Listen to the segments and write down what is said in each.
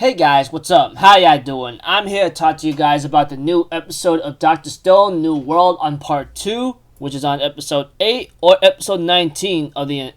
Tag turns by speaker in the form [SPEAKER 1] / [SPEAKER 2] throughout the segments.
[SPEAKER 1] Hey guys, what's up? How ya doing? I'm here to talk to you guys about the new episode of Dr. Stone New World on part 2, which is on episode 8 or episode 19 of the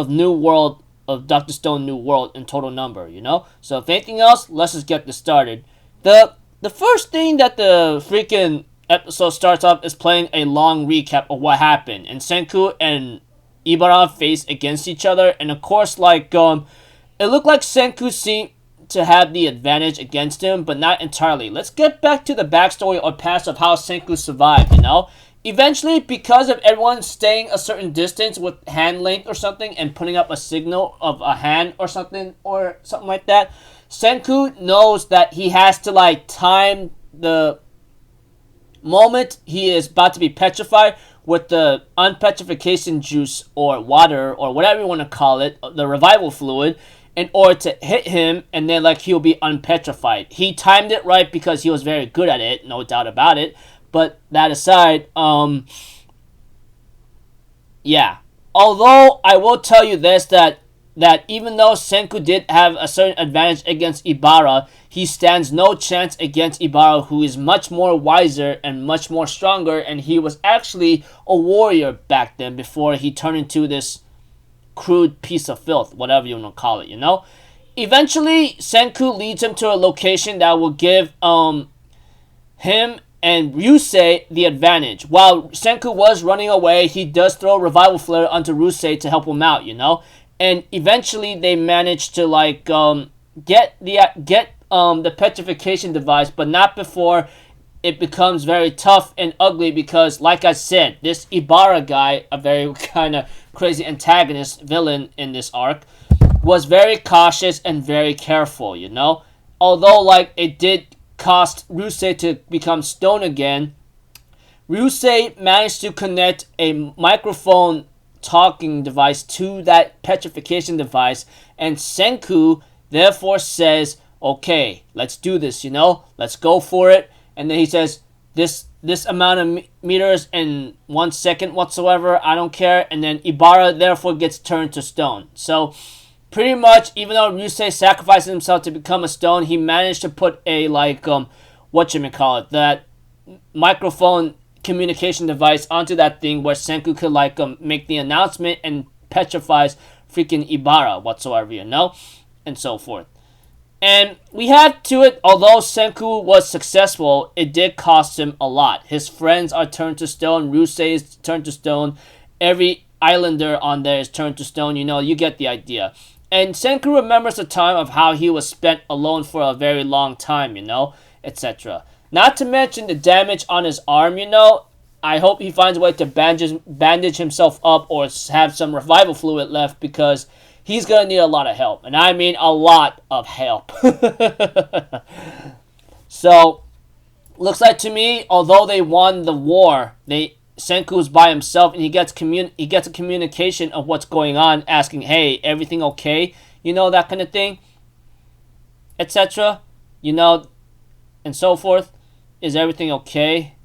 [SPEAKER 1] New World of Dr. Stone New World in total number, you know? So if anything else, let's just get this started. The first thing that the freaking episode starts off is playing a long recap of what happened, and Senku and Ibara face against each other, and of course, it looked like Senku seemed to have the advantage against him, but not entirely. Let's get back to the backstory or past of how Senku survived, you know? Eventually, because of everyone staying a certain distance with hand length or something and putting up a signal of a hand or something like that, Senku knows that he has to, time the moment he is about to be petrified with the unpetrification juice or water or whatever you want to call it, the revival fluid, in order to hit him, and then he'll be unpetrified. He timed it right because he was very good at it, no doubt about it. But that aside, yeah. Although I will tell you this, that even though Senku did have a certain advantage against Ibara, he stands no chance against Ibara, who is much more wiser and much more stronger, and he was actually a warrior back then before he turned into this crude piece of filth, whatever you want to call it, you know? Eventually, Senku leads him to a location that will give him and Ryusei the advantage. While Senku was running away, he does throw a revival flare onto Ryusei to help him out, you know? And eventually, they manage to get the petrification device, but not before it becomes very tough and ugly because, like I said, this Ibara guy, a very kind of crazy antagonist villain in this arc, was very cautious and very careful, you know? Although, it did cost Ryusei to become stone again, Ryusei managed to connect a microphone talking device to that petrification device, and Senku therefore says, okay, let's do this, you know? Let's go for it. And then he says, this amount of meters in 1 second whatsoever, I don't care. And then Ibara therefore gets turned to stone. So pretty much, even though Ryusei sacrificed himself to become a stone, he managed to put a that microphone communication device onto that thing where Senku could make the announcement and petrifies freaking Ibara whatsoever, you know, and so forth. And we had to it, although Senku was successful, it did cost him a lot. His friends are turned to stone, Ryusei is turned to stone, every islander on there is turned to stone, you know, you get the idea. And Senku remembers the time of how he was spent alone for a very long time, you know, etc. Not to mention the damage on his arm, you know. I hope he finds a way to bandage himself up or have some revival fluid left because he's going to need a lot of help. And I mean a lot of help. So, looks like to me, although they won the war, Senku's by himself and he gets a communication of what's going on, asking, hey, everything okay? You know, that kind of thing. Etc. You know, and so forth. Is everything okay?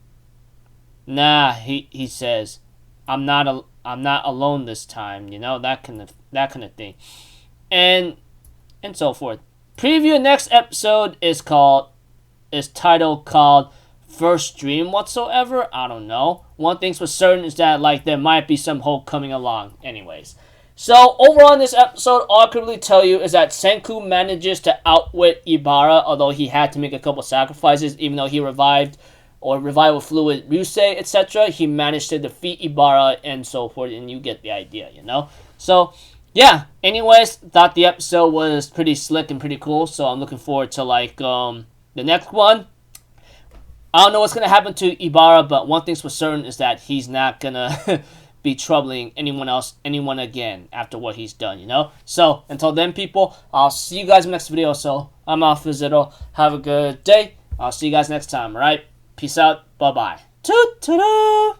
[SPEAKER 1] Nah, he says, I'm not alone this time, you know, that kind of thing, and so forth. Preview next episode is titled First Dream whatsoever. I don't know. One thing's for certain is that there might be some hope coming along. Anyways, so overall in this episode, all I can really tell you is that Senku manages to outwit Ibara, although he had to make a couple sacrifices, even though he revived or revival fluid Ryusei, etc. He managed to defeat Ibara and so forth, and you get the idea, you know? So, yeah. Anyways, thought the episode was pretty slick and pretty cool, so I'm looking forward to, the next one. I don't know what's going to happen to Ibara, but one thing's for certain is that he's not going to be troubling anyone again after what he's done, you know? So, until then, people, I'll see you guys in the next video. So, I'm off for Zitto. Have a good day. I'll see you guys next time, alright? Peace out. Bye-bye. Ta-ta-da!